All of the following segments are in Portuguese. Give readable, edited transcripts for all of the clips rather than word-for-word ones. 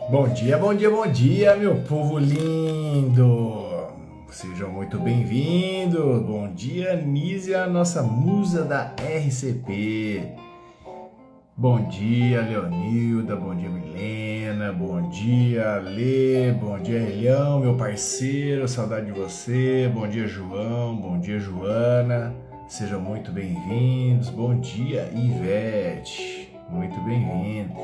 Bom dia, bom dia, bom dia, meu povo lindo! Sejam muito bem-vindos! Bom dia, Nízia, nossa musa da RCP. Bom dia, Leonilda, bom dia, Milena, bom dia, Lê, bom dia, Elião, meu parceiro, saudade de você. Bom dia, João, bom dia, Joana, sejam muito bem-vindos. Bom dia, Ivete, muito bem-vindo.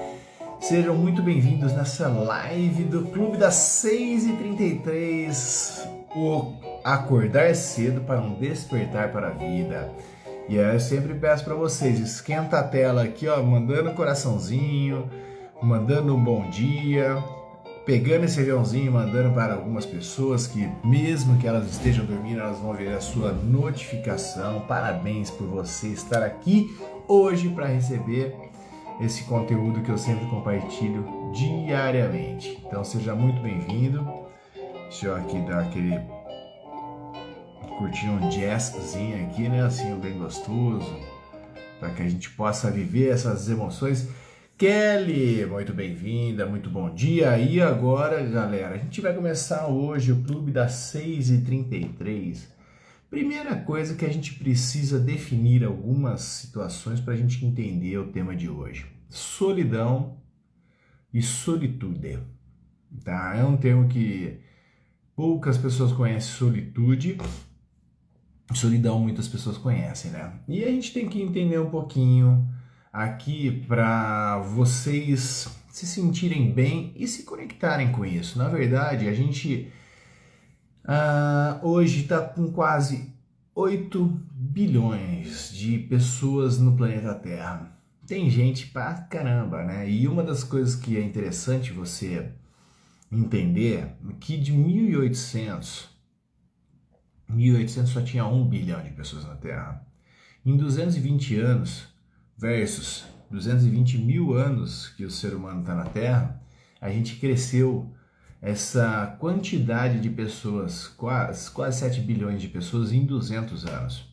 Sejam muito bem-vindos nessa live do Clube das 6h33, o acordar cedo para um despertar para a vida. E aí eu sempre peço para vocês, esquenta a tela aqui, ó, mandando um coraçãozinho, mandando um bom dia, pegando esse aviãozinho e mandando para algumas pessoas que, mesmo que elas estejam dormindo, elas vão ver a sua notificação. Parabéns por você estar aqui hoje para receber esse conteúdo que eu sempre compartilho diariamente. Então seja muito bem-vindo. Deixa eu aqui dar aquele curtir um jazzzinho aqui, né? Assim, bem gostoso, para que a gente possa viver essas emoções. Kelly, muito bem-vinda, muito bom dia. E agora, galera, a gente vai começar hoje o Clube das 6h33. Primeira coisa que a gente precisa definir algumas situações para a gente entender o tema de hoje. Solidão e solitude. Tá? É um termo que poucas pessoas conhecem, solitude. Solidão muitas pessoas conhecem, né? E a gente tem que entender um pouquinho aqui para vocês se sentirem bem e se conectarem com isso. Na verdade, a gente hoje está com quase 8 bilhões de pessoas no planeta Terra. Tem gente pra caramba, né? E uma das coisas que é interessante você entender é que de 1800 só tinha 1 bilhão de pessoas na Terra. Em 220 anos versus 220 mil anos que o ser humano está na Terra, a gente cresceu essa quantidade de pessoas, quase 7 bilhões de pessoas em 200 anos.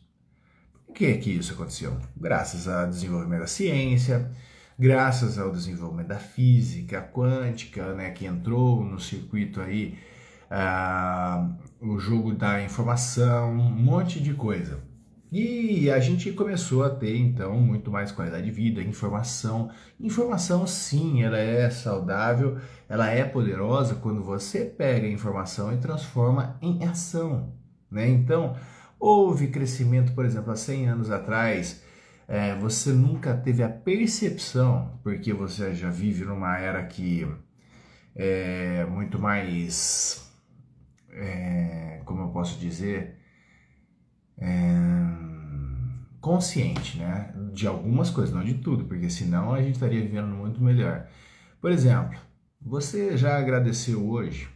Por que que isso aconteceu? Graças ao desenvolvimento da ciência, graças ao desenvolvimento da física quântica, né, que entrou no circuito aí, o jogo da informação, um monte de coisa. E a gente começou a ter, então, muito mais qualidade de vida, informação. Informação, sim, ela é saudável, ela é poderosa quando você pega a informação e transforma em ação, né? Então, houve crescimento, por exemplo, há 100 anos atrás, você nunca teve a percepção, porque você já vive numa era que é muito mais, como eu posso dizer, consciente, né? De algumas coisas, não de tudo, porque senão a gente estaria vivendo muito melhor. Por exemplo, você já agradeceu hoje?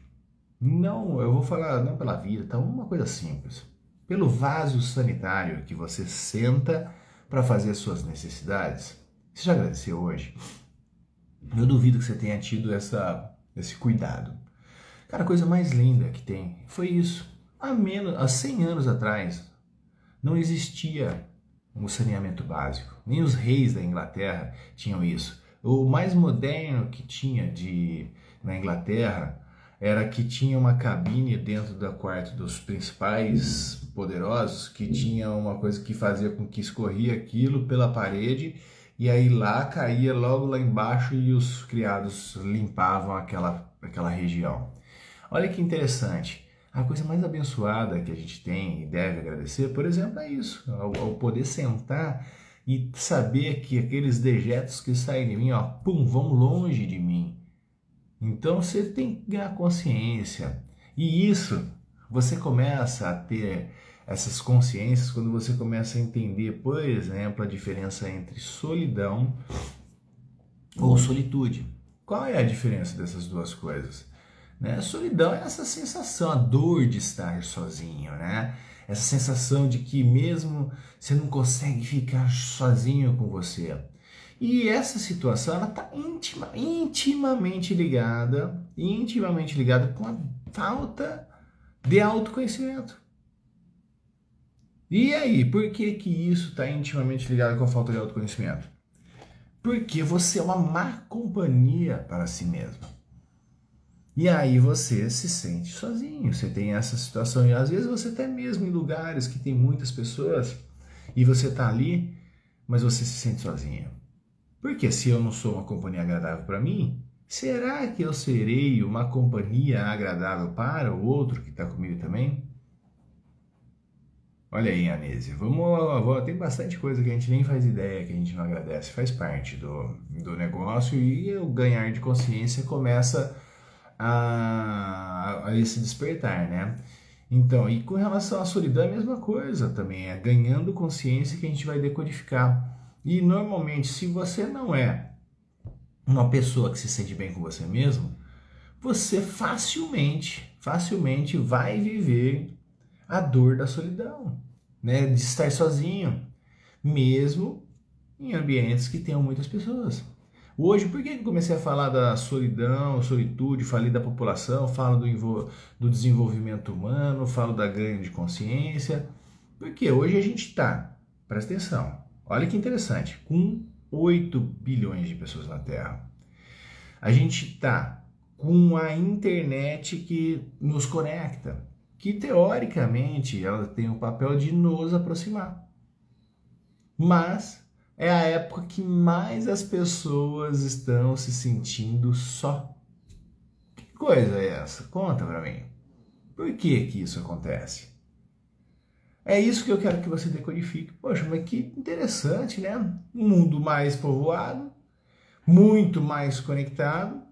Não, eu vou falar não pela vida, tá? Uma coisa simples. Pelo vaso sanitário que você senta para fazer as suas necessidades. Você já agradeceu hoje? Eu duvido que você tenha tido esse cuidado. Cara, a coisa mais linda que tem foi isso. Há 100 anos atrás, não existia um saneamento básico. Nem os reis da Inglaterra tinham isso. O mais moderno que tinha na Inglaterra era que tinha uma cabine dentro do quarto dos principais poderosos, que tinha uma coisa que fazia com que escorria aquilo pela parede e aí lá caía logo lá embaixo e os criados limpavam aquela região. Olha que interessante. A coisa mais abençoada que a gente tem e deve agradecer, por exemplo, é isso. Ao poder sentar e saber que aqueles dejetos que saem de mim, ó, pum, vão longe de mim. Então você tem que ganhar consciência. E isso, você começa a ter essas consciências quando você começa a entender, por exemplo, a diferença entre solidão ou solitude. Qual é a diferença dessas duas coisas? Né? Solidão é essa sensação, a dor de estar sozinho, né? Essa sensação de que mesmo você não consegue ficar sozinho com você. E essa situação ela está intimamente ligada com a falta de autoconhecimento. E aí, por que que isso está intimamente ligado com a falta de autoconhecimento? Porque você é uma má companhia para si mesmo. E aí você se sente sozinho, você tem essa situação. E às vezes você até mesmo em lugares que tem muitas pessoas e você tá ali, mas você se sente sozinho. Porque se eu não sou uma companhia agradável para mim, será que eu serei uma companhia agradável para o outro que está comigo também? Olha aí, Anísio, tem bastante coisa que a gente nem faz ideia, que a gente não agradece, faz parte do negócio e o ganhar de consciência começa a esse despertar, né? Então, e com relação à solidão, é a mesma coisa também, é ganhando consciência que a gente vai decodificar. E normalmente, se você não é uma pessoa que se sente bem com você mesmo, você facilmente vai viver a dor da solidão, né? De estar sozinho, mesmo em ambientes que tenham muitas pessoas. Hoje, por que eu comecei a falar da solidão, solitude, falei da população, falo do desenvolvimento humano, falo da ganho de consciência? Porque hoje a gente está, presta atenção, olha que interessante, com 8 bilhões de pessoas na Terra. A gente está com a internet que nos conecta, que teoricamente ela tem o papel de nos aproximar. Mas é a época que mais as pessoas estão se sentindo só. Que coisa é essa? Conta pra mim. Por que que isso acontece? É isso que eu quero que você decodifique. Poxa, mas que interessante, né? Um mundo mais povoado, muito mais conectado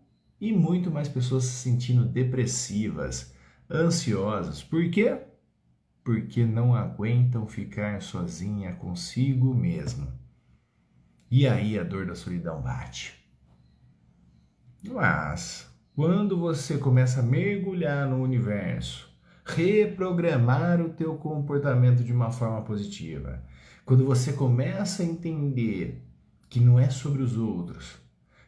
e muito mais pessoas se sentindo depressivas, ansiosas. Por quê? Porque não aguentam ficar sozinha consigo mesmo. E aí a dor da solidão bate. Mas quando você começa a mergulhar no universo, reprogramar o teu comportamento de uma forma positiva, quando você começa a entender que não é sobre os outros,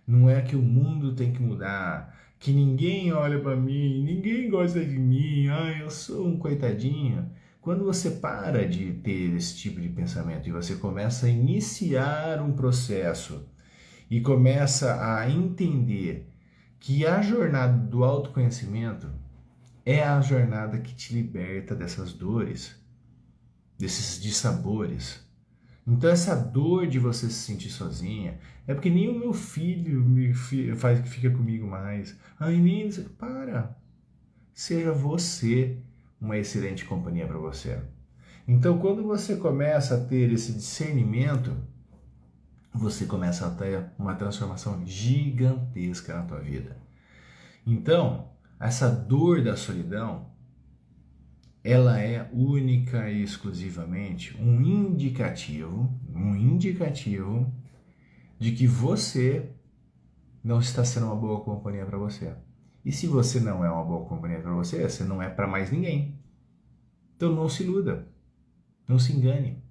não é que o mundo tem que mudar, que ninguém olha para mim, ninguém gosta de mim, eu sou um coitadinho. Quando você para de ter esse tipo de pensamento e você começa a iniciar um processo e começa a entender que a jornada do autoconhecimento é a jornada que te liberta dessas dores, desses dissabores. Então essa dor de você se sentir sozinha é porque nem o meu filho faz que fica comigo mais. Ai, nem para. Seja você uma excelente companhia para você. Então quando você começa a ter esse discernimento, você começa a ter uma transformação gigantesca na tua vida. Então, essa dor da solidão, ela é única e exclusivamente um indicativo de que você não está sendo uma boa companhia para você. E se você não é uma boa companhia para você, você não é para mais ninguém. Então não se iluda, não se engane.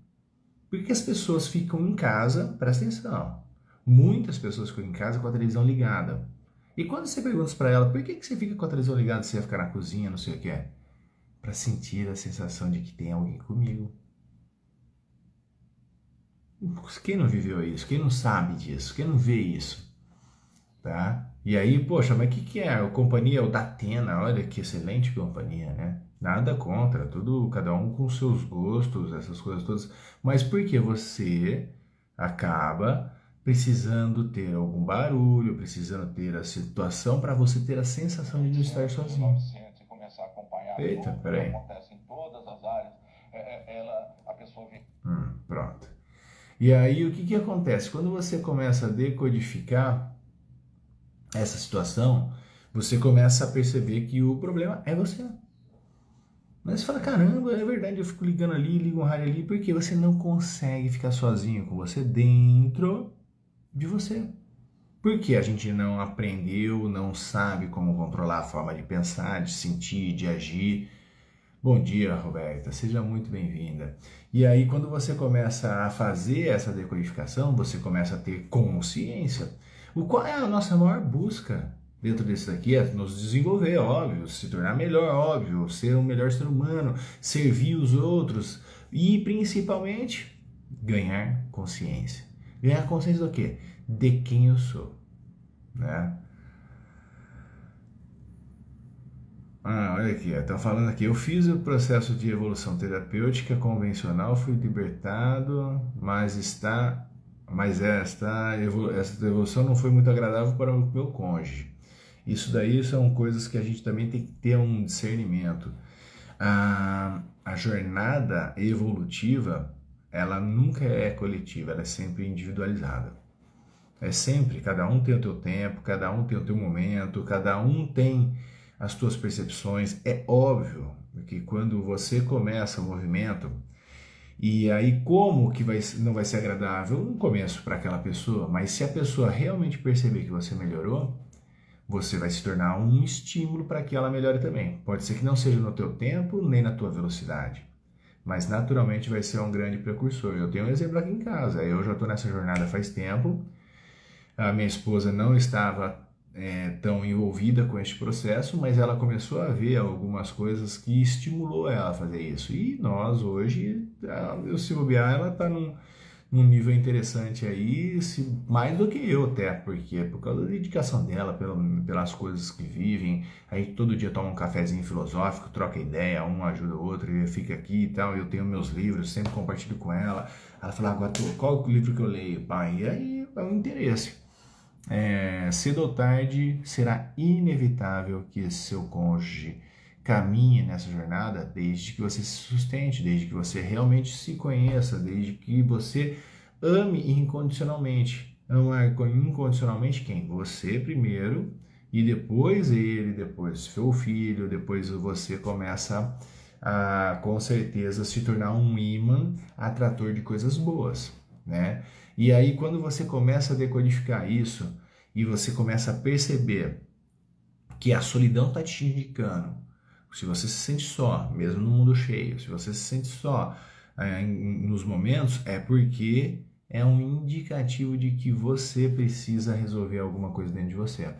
Porque as pessoas ficam em casa, presta atenção, muitas pessoas ficam em casa com a televisão ligada. E quando você pergunta para ela, por que você fica com a televisão ligada se você vai ficar na cozinha, não sei o que é? Para sentir a sensação de que tem alguém comigo. Quem não viveu isso? Quem não sabe disso? Quem não vê isso? Tá? E aí, poxa, mas o que é? A companhia é o Datena, olha que excelente companhia, né? Nada contra, tudo, cada um com seus gostos, essas coisas todas. Mas por que você acaba precisando ter algum barulho, precisando ter a situação para você ter a sensação de não estar sozinho? Eita, peraí. Pronto. E aí, o que que acontece? Quando você começa a decodificar essa situação, você começa a perceber que o problema é você. Mas você fala, caramba, é verdade, eu fico ligando ali, ligo um rádio ali, porque você não consegue ficar sozinho com você dentro de você. Porque a gente não aprendeu, não sabe como controlar a forma de pensar, de sentir, de agir. Bom dia, Roberta, seja muito bem-vinda. E aí, quando você começa a fazer essa decodificação, você começa a ter consciência. Qual é a nossa maior busca dentro disso daqui? É nos desenvolver, óbvio, se tornar melhor, óbvio, ser um melhor ser humano, servir os outros e, principalmente, ganhar consciência. Ganhar consciência do quê? De quem eu sou, né? Olha aqui, estão falando aqui, eu fiz o processo de evolução terapêutica convencional, fui libertado, essa evolução não foi muito agradável para o meu cônjuge. Isso daí são coisas que a gente também tem que ter um discernimento. A jornada evolutiva, ela nunca é coletiva, ela é sempre individualizada. É sempre, cada um tem o teu tempo, cada um tem o teu momento, cada um tem as tuas percepções. É óbvio que quando você começa o movimento, e aí como que não vai ser agradável no começo para aquela pessoa, mas se a pessoa realmente perceber que você melhorou, você vai se tornar um estímulo para que ela melhore também. Pode ser que não seja no teu tempo, nem na tua velocidade, mas naturalmente vai ser um grande precursor. Eu tenho um exemplo aqui em casa, eu já estou nessa jornada faz tempo, a minha esposa não estava tão envolvida com este processo, mas ela começou a ver algumas coisas que estimulou ela a fazer isso. E nós hoje, se bobear, ela está num nível interessante aí, mais do que eu até, porque é por causa da dedicação dela, pelas coisas que vivem. A gente todo dia toma um cafezinho filosófico, troca ideia, um ajuda o outro, e fica aqui e tal. Eu tenho meus livros, sempre compartilho com ela. Ela fala, agora qual é o livro que eu leio, pai? E aí é um interesse. Cedo ou tarde será inevitável que seu cônjuge caminhe nessa jornada, desde que você se sustente, desde que você realmente se conheça, desde que você ame incondicionalmente. Amar incondicionalmente quem? Você primeiro, e depois ele, depois seu filho, depois você começa a, com certeza, se tornar um imã atrator de coisas boas, né? E aí, quando você começa a decodificar isso e você começa a perceber que a solidão está te indicando, se você se sente só, mesmo no mundo cheio, se você se sente só nos momentos, é porque é um indicativo de que você precisa resolver alguma coisa dentro de você.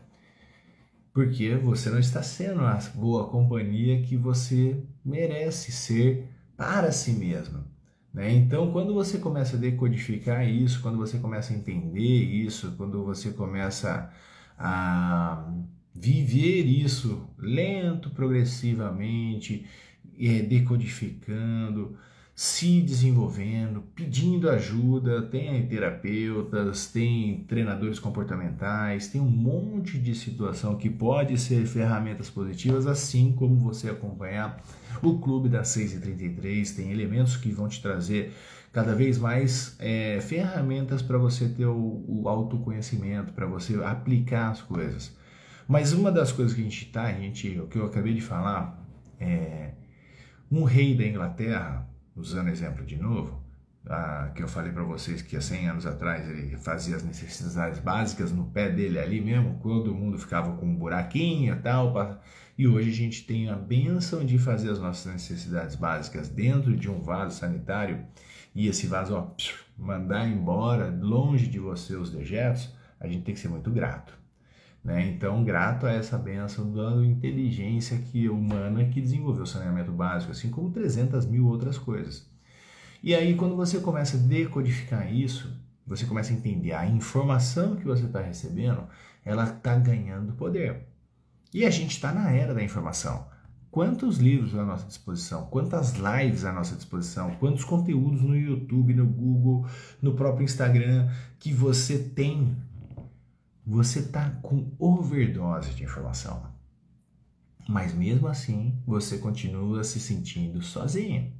Porque você não está sendo a boa companhia que você merece ser para si mesmo. Né? Então, quando você começa a decodificar isso, quando você começa a entender isso, quando você começa a viver isso lento, progressivamente, decodificando, se desenvolvendo, pedindo ajuda, tem terapeutas, tem treinadores comportamentais, tem um monte de situação que pode ser ferramentas positivas, assim como você acompanhar o Clube das 6h33, tem elementos que vão te trazer cada vez mais ferramentas para você ter o autoconhecimento, para você aplicar as coisas. Mas uma das coisas que o que eu acabei de falar, um rei da Inglaterra, usando exemplo de novo, que eu falei para vocês que há 100 anos atrás ele fazia as necessidades básicas no pé dele ali mesmo, todo mundo ficava com um buraquinho e tal, e hoje a gente tem a bênção de fazer as nossas necessidades básicas dentro de um vaso sanitário, e esse vaso, mandar embora, longe de você os dejetos, a gente tem que ser muito grato. Né? Então, grato a essa bênção da inteligência humana que desenvolveu o saneamento básico, assim como 300 mil outras coisas. E aí, quando você começa a decodificar isso, você começa a entender a informação que você está recebendo, ela está ganhando poder. E a gente está na era da informação. Quantos livros à nossa disposição, quantas lives à nossa disposição, quantos conteúdos no YouTube, no Google, no próprio Instagram que você tem. Você está com overdose de informação, mas mesmo assim você continua se sentindo sozinho.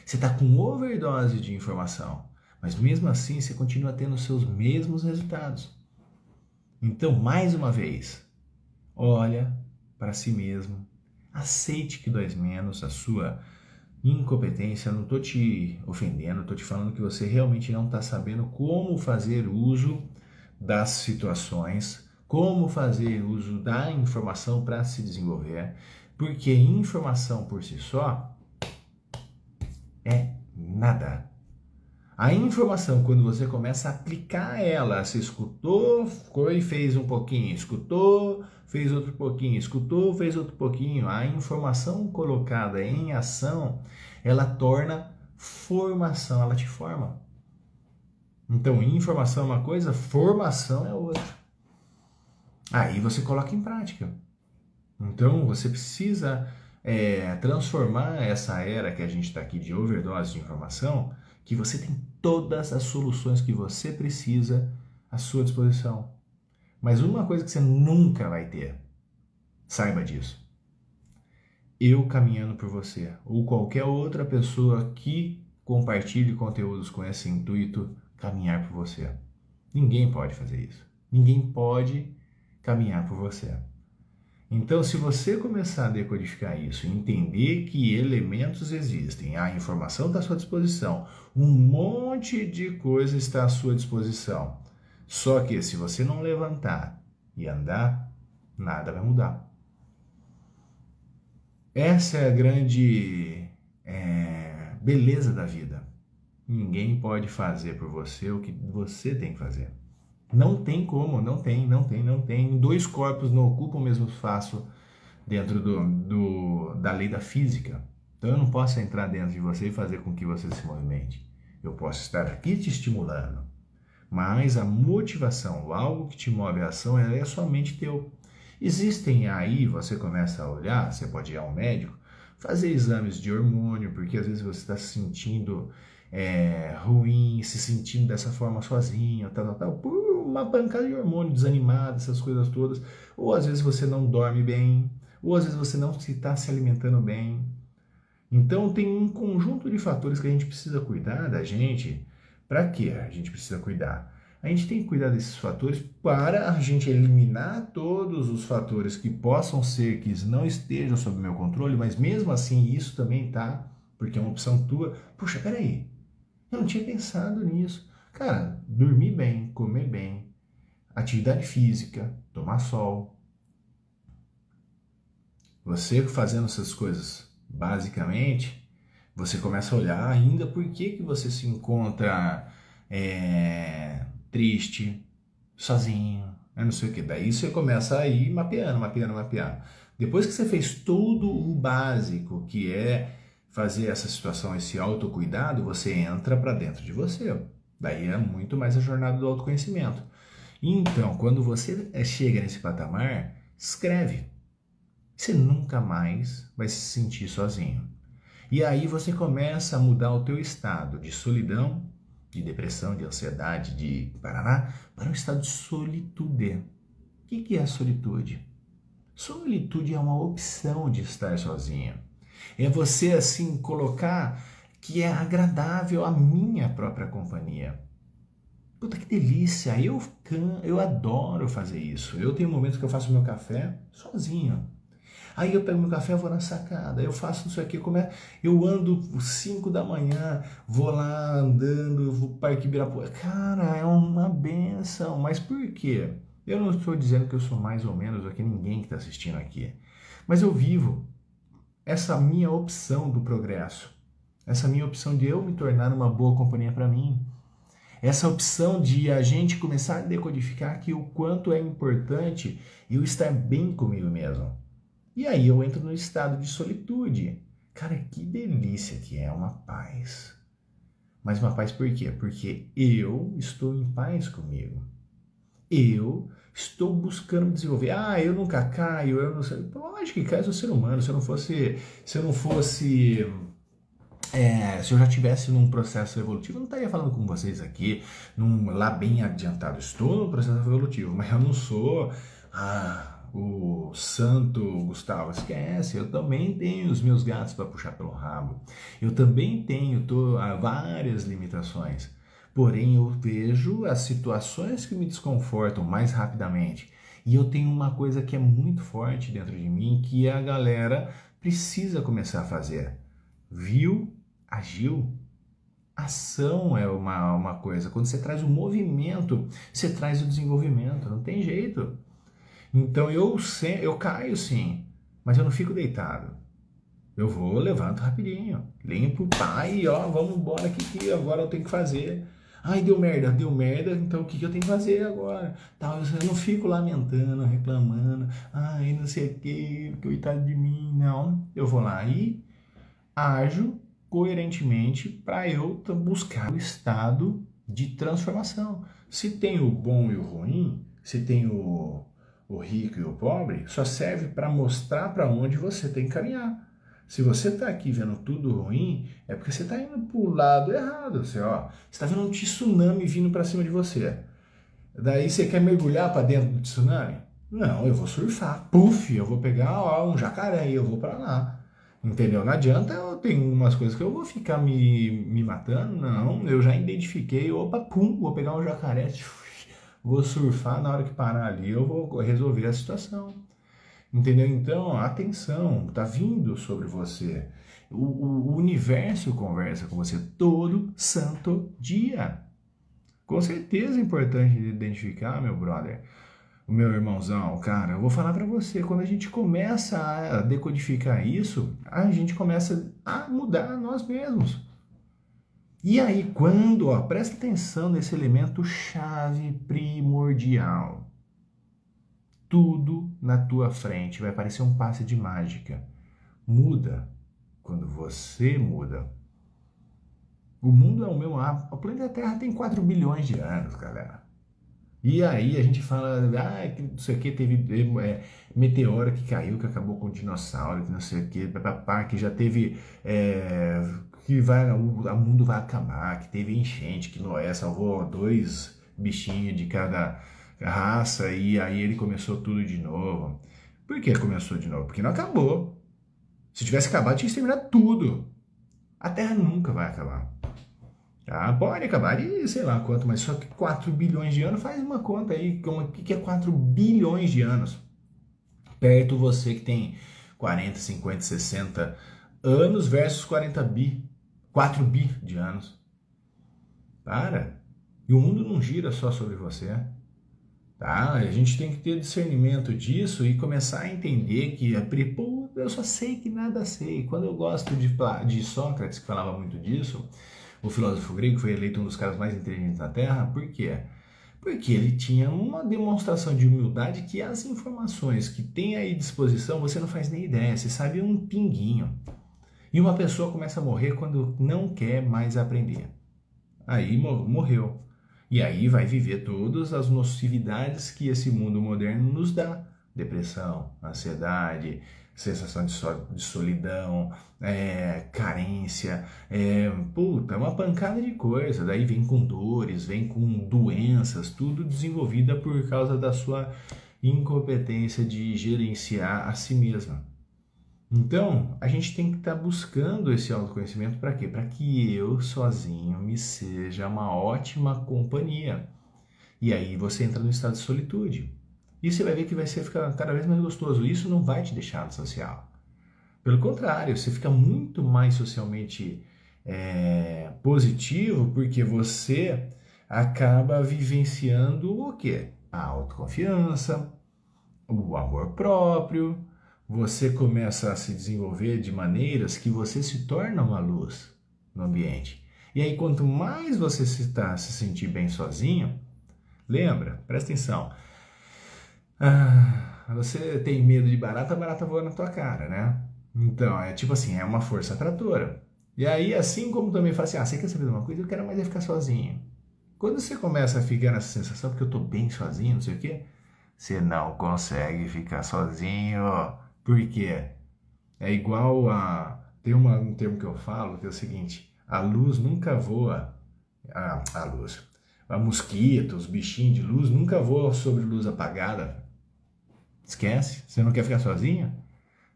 Você está com overdose de informação, mas mesmo assim você continua tendo os seus mesmos resultados. Então, mais uma vez, olha para si mesmo, aceite que dói menos a sua incompetência. Eu não estou te ofendendo, estou te falando que você realmente não está sabendo como fazer uso das situações, como fazer uso da informação para se desenvolver, porque informação por si só é nada. A informação, quando você começa a aplicar ela, você escutou, foi, fez um pouquinho, escutou, fez outro pouquinho, escutou, fez outro pouquinho, a informação colocada em ação, ela torna formação, ela te forma. Então, informação é uma coisa, formação é outra. Aí você coloca em prática. Então, você precisa transformar essa era que a gente está aqui de overdose de informação, que você tem todas as soluções que você precisa à sua disposição. Mas uma coisa que você nunca vai ter, saiba disso. Eu caminhando por você, ou qualquer outra pessoa que compartilhe conteúdos com esse intuito, caminhar por você. Ninguém pode fazer isso. Ninguém pode caminhar por você. Então, se você começar a decodificar isso, entender que elementos existem, a informação está à sua disposição, um monte de coisa está à sua disposição. Só que se você não levantar e andar, nada vai mudar. Essa é a grande beleza da vida. Ninguém pode fazer por você o que você tem que fazer. Não tem como, não tem. Dois corpos não ocupam o mesmo espaço dentro da lei da física. Então eu não posso entrar dentro de você e fazer com que você se movimente. Eu posso estar aqui te estimulando, mas a motivação, algo que te move a ação, ela é somente teu. Existem aí, você começa a olhar, você pode ir ao médico, fazer exames de hormônio, porque às vezes você está se sentindo ruim, se sentindo dessa forma sozinho, por uma pancada de hormônio, desanimado, essas coisas todas. Ou às vezes você não dorme bem, ou às vezes você não está se alimentando bem. Então tem um conjunto de fatores que a gente precisa cuidar da gente. Para que a gente precisa cuidar? A gente tem que cuidar desses fatores para a gente eliminar todos os fatores que possam ser que não estejam sob meu controle, mas mesmo assim isso também tá, porque é uma opção tua. Puxa, peraí, eu não tinha pensado nisso. Cara, dormir bem, comer bem, atividade física, tomar sol. Você fazendo essas coisas, basicamente, você começa a olhar ainda por que você se encontra triste, sozinho, não sei o que. Daí você começa a ir mapeando. Depois que você fez tudo o básico, que é fazer essa situação, esse autocuidado, você entra para dentro de você. Daí é muito mais a jornada do autoconhecimento. Então, quando você chega nesse patamar, escreve. Você nunca mais vai se sentir sozinho. E aí você começa a mudar o teu estado de solidão, de depressão, de ansiedade, de paraná, para um estado de solitude. O que é a solitude? Solitude é uma opção de estar sozinho. É você, assim, colocar que é agradável a minha própria companhia. Puta, que delícia! Eu adoro fazer isso. Eu tenho momentos que eu faço meu café sozinho. Aí eu pego meu café, vou na sacada, eu faço isso aqui, eu ando 5 da manhã, vou lá andando, vou para o Parque Ibirapuera. Cara, é uma benção, mas por quê? Eu não estou dizendo que eu sou mais ou menos do que ninguém que está assistindo aqui, mas eu vivo essa minha opção do progresso, essa minha opção de eu me tornar uma boa companhia para mim, essa opção de a gente começar a decodificar que o quanto é importante eu estar bem comigo mesmo. E aí eu entro no estado de solitude. Cara, que delícia que é uma paz. Mas uma paz por quê? Porque eu estou em paz comigo. Eu estou buscando me desenvolver. Eu nunca caio, eu não sei. Lógico que cai, eu sou ser humano. Se eu já tivesse num processo evolutivo, eu não estaria falando com vocês aqui, lá bem adiantado. Estou no processo evolutivo, mas eu não sou o santo Gustavo. Esquece, eu também tenho os meus gatos para puxar pelo rabo. Eu também tenho várias limitações. Porém, eu vejo as situações que me desconfortam mais rapidamente. E eu tenho uma coisa que é muito forte dentro de mim, que a galera precisa começar a fazer. Viu? Agiu? Ação é uma coisa. Quando você traz o movimento, você traz o desenvolvimento. Não tem jeito. Então eu caio sim, mas eu não fico deitado. Eu vou, levanto rapidinho, limpo, vamos embora que agora eu tenho que fazer. Deu merda, então o que eu tenho que fazer agora? Eu não fico lamentando, reclamando, não sei o que, coitado de mim, não. Eu vou lá e ajo coerentemente para eu buscar o estado de transformação. Se tem o bom e o ruim, se tem o rico e o pobre, só serve para mostrar para onde você tem que caminhar. Se você está aqui vendo tudo ruim, é porque você está indo para o lado errado. Você está vendo um tsunami vindo para cima de você. Daí você quer mergulhar para dentro do tsunami? Não, eu vou surfar. Puf, eu vou pegar um jacaré e eu vou para lá. Entendeu? Não adianta eu tenho umas coisas que eu vou ficar me matando. Não, eu já identifiquei. Opa, pum, vou pegar um jacaré. Vou surfar na hora que parar ali. Eu vou resolver a situação. Entendeu? Então, atenção, tá vindo sobre você. O universo conversa com você todo santo dia. Com certeza é importante identificar, meu brother, o meu irmãozão, cara, eu vou falar pra você, quando a gente começa a decodificar isso, a gente começa a mudar nós mesmos. E aí, presta atenção nesse elemento chave primordial. Tudo na tua frente vai parecer um passe de mágica. Muda quando você muda. O mundo é o meu ar. O planeta Terra tem 4 bilhões de anos, galera. E aí a gente fala, que não sei o que, teve meteoro que caiu, que acabou com o dinossauro, que não sei o que, papapá, que já teve, que o mundo vai acabar, que teve enchente, que Noé salvou 2 bichinhos de cada raça e aí ele começou tudo de novo. Por que começou de novo? Porque não acabou. Se tivesse acabado, tinha exterminado tudo. A Terra nunca vai acabar. Ah, pode acabar de sei lá quanto, mas só que 4 bilhões de anos, faz uma conta aí, o que é 4 bilhões de anos? Perto você que tem 40, 50, 60 anos versus 4 bi de anos. Para. E o mundo não gira só sobre você. Tá? A gente tem que ter discernimento disso e começar a entender que, pô, eu só sei que nada sei. Quando eu gosto de Sócrates, que falava muito disso, o filósofo grego foi eleito um dos caras mais inteligentes da Terra, por quê? Porque ele tinha uma demonstração de humildade que as informações que tem aí à disposição você não faz nem ideia, você sabe um pinguinho. E uma pessoa começa a morrer quando não quer mais aprender. Aí morreu. E aí vai viver todas as nocividades que esse mundo moderno nos dá. Depressão, ansiedade, sensação de solidão, carência, é uma pancada de coisa. Daí vem com dores, vem com doenças, tudo desenvolvida por causa da sua incompetência de gerenciar a si mesma. Então, a gente tem que estar buscando esse autoconhecimento para quê? Para que eu sozinho me seja uma ótima companhia. E aí você entra no estado de solitude. E você vai ver que vai ficar cada vez mais gostoso. Isso não vai te deixar social. Pelo contrário, você fica muito mais socialmente positivo porque você acaba vivenciando o quê? A autoconfiança, o amor próprio. Você começa a se desenvolver de maneiras que você se torna uma luz no ambiente. E aí, quanto mais você se sentir bem sozinho, lembra, presta atenção, você tem medo de barata, a barata voa na tua cara, né? Então, é tipo assim, é uma força atratora. E aí, assim como também fala assim, você quer saber de uma coisa? Eu quero mais é ficar sozinho. Quando você começa a ficar nessa sensação, porque eu tô bem sozinho, não sei o quê, você não consegue ficar sozinho. Por quê? É igual a... Tem um termo que eu falo que é o seguinte, a luz nunca voa, a luz, a mosquito, os bichinhos de luz nunca voam sobre luz apagada. Esquece, você não quer ficar sozinho?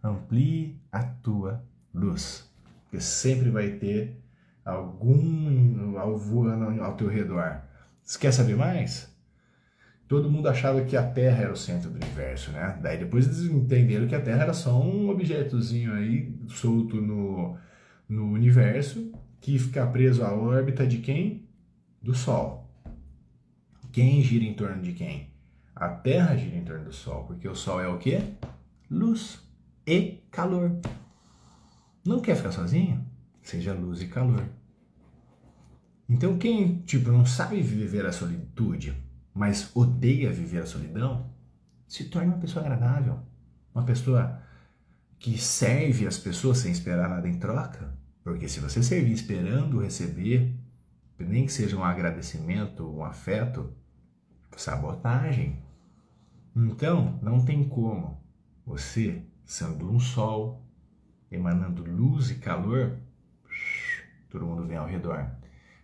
Amplie a tua luz, porque sempre vai ter algum voando ao teu redor. Você quer saber mais? Todo mundo achava que a Terra era o centro do universo, né? Daí depois eles entenderam que a Terra era só um objetozinho aí solto no universo que fica preso à órbita de quem? Do Sol. Quem gira em torno de quem? A Terra gira em torno do Sol, porque o Sol é o quê? Luz e calor. Não quer ficar sozinho? Seja luz e calor. Então quem, não sabe viver a solitude, mas odeia viver a solidão, se torna uma pessoa agradável, uma pessoa que serve as pessoas sem esperar nada em troca, porque se você servir esperando receber, nem que seja um agradecimento, um afeto, sabotagem. Então, não tem como você, sendo um sol, emanando luz e calor, todo mundo vem ao redor.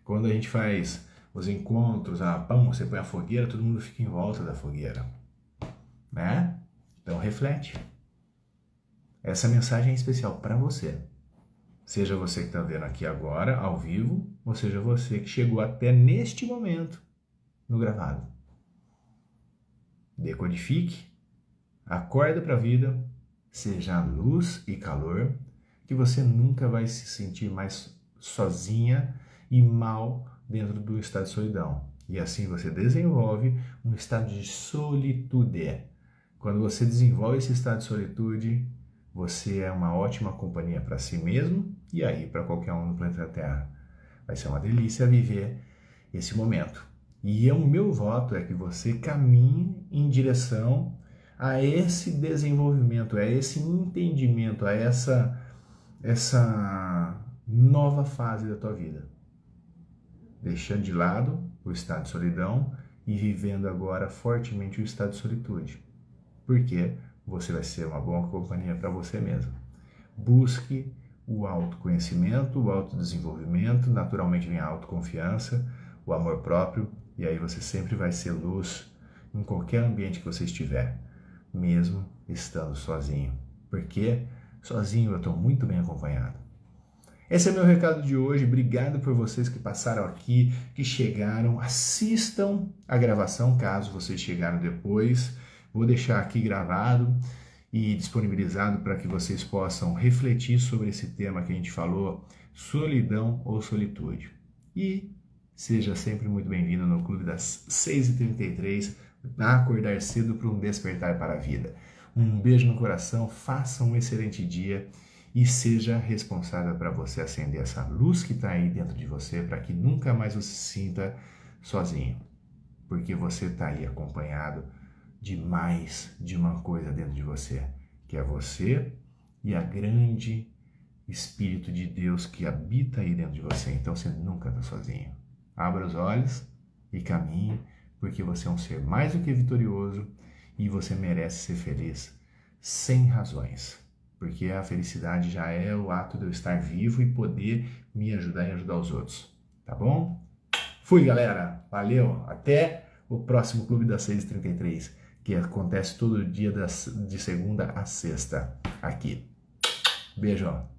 Quando a gente faz os encontros, você põe a fogueira, todo mundo fica em volta da fogueira, né? Então reflete. Essa mensagem é especial para você. Seja você que está vendo aqui agora, ao vivo, ou seja você que chegou até neste momento no gravado. Decodifique, acorda para a vida, seja luz e calor, que você nunca vai se sentir mais sozinha e mal dentro do estado de solidão. E assim você desenvolve um estado de solitude. Quando você desenvolve esse estado de solitude, você é uma ótima companhia para si mesmo e aí para qualquer um no planeta Terra. Vai ser uma delícia viver esse momento. E o meu voto é que você caminhe em direção a esse desenvolvimento, a esse entendimento, a essa nova fase da tua vida. Deixando de lado o estado de solidão e vivendo agora fortemente o estado de solitude. Porque você vai ser uma boa companhia para você mesmo. Busque o autoconhecimento, o autodesenvolvimento, naturalmente vem a autoconfiança, o amor próprio, e aí você sempre vai ser luz em qualquer ambiente que você estiver, mesmo estando sozinho. Porque sozinho eu estou muito bem acompanhado. Esse é meu recado de hoje. Obrigado por vocês que passaram aqui, que chegaram. Assistam a gravação, caso vocês chegaram depois. Vou deixar aqui gravado e disponibilizado para que vocês possam refletir sobre esse tema que a gente falou, solidão ou solitude. E seja sempre muito bem-vindo no Clube das 6h33, a acordar cedo para um despertar para a vida. Um beijo no coração, faça um excelente dia e seja responsável para você acender essa luz que está aí dentro de você, para que nunca mais você se sinta sozinho, porque você está aí acompanhado de mais de uma coisa dentro de você, que é você e a grande Espírito de Deus que habita aí dentro de você. Então você nunca está sozinho. Abra os olhos e caminhe, porque você é um ser mais do que vitorioso e você merece ser feliz sem razões. Porque a felicidade já é o ato de eu estar vivo e poder me ajudar e ajudar os outros. Tá bom? Fui, galera. Valeu. Até o próximo Clube das 6h33, que acontece todo dia de segunda a sexta aqui. Beijo.